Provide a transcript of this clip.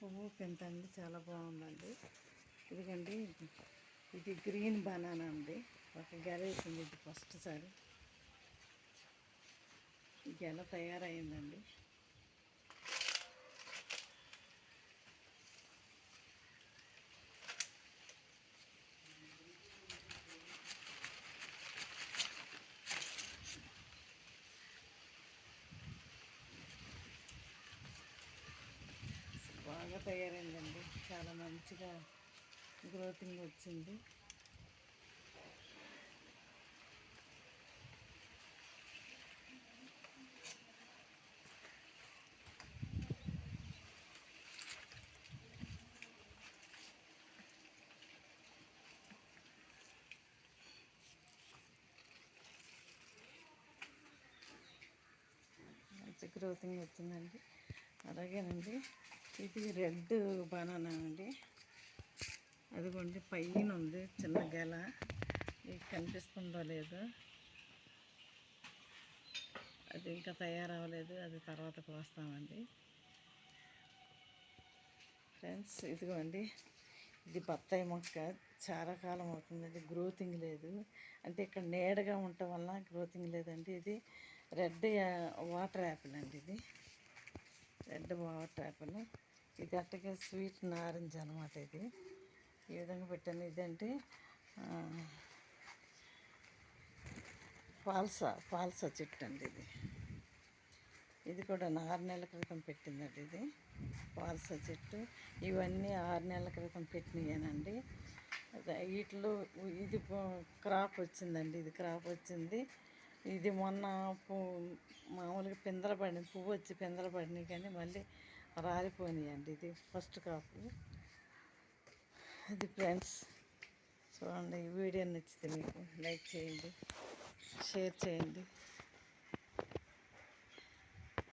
పువ్వు పెంతండి చాలా బాగుందండి. ఇదిగండి ఇది గ్రీన్ బనానా అండి. ఒక గెల వేసింది ఇది ఫస్ట్ సారి. ఈ గెల తయారైందండి. బాగా తయారైందండి. చాలా మంచిగా గ్రోతింగ్ వచ్చింది. మంచి గ్రోతింగ్ వచ్చిందండి. అలాగేనండి ఇది రెడ్ బనానా అండి. అదిగోండి పైన ఉంది చిన్న గెల. మీకు కనిపిస్తుందో లేదో, అది ఇంకా తయారవ్వలేదు, అది తర్వాత కోస్తామండి. ఫ్రెండ్స్ ఇదిగోండి ఇది బత్తాయి మొక్క. చాలా కాలం అవుతుందండి, గ్రోతింగ్ లేదు. అంటే ఇక్కడ నీడగా ఉండటం వల్ల గ్రోతింగ్ లేదండి. ఇది రెడ్ వాటర్ యాపిల్ అండి. ఇది రెడ్ వాటర్ యాపిల్. ఇది అట్టగా స్వీట్ నారింజ అనమాట. ఇది ఈ విధంగా పెట్టాను. ఇదంటే ఫాల్సా చెట్టు అండి. ఇది కూడా 6 నెలల క్రితం పెట్టిందండి. ఇది ఫాల్సా చెట్టు. ఇవన్నీ 6 నెలల క్రితం పెట్టినాయేనండి. వీటిలో ఇది క్రాప్ వచ్చిందండి. ఇది క్రాప్ వచ్చింది. ఇది మొన్న మామూలుగా పిందెలు పడినాయి, పువ్వు వచ్చి పిందెలు పడినాయి, కానీ మళ్ళీ రాలిపోయినాయండి. ఇది ఫస్ట్ కాపు. ఇది ఫ్రెండ్స్ చూడండి. ఈ వీడియో నచ్చితే మీకు లైక్ చేయండి, షేర్ చేయండి.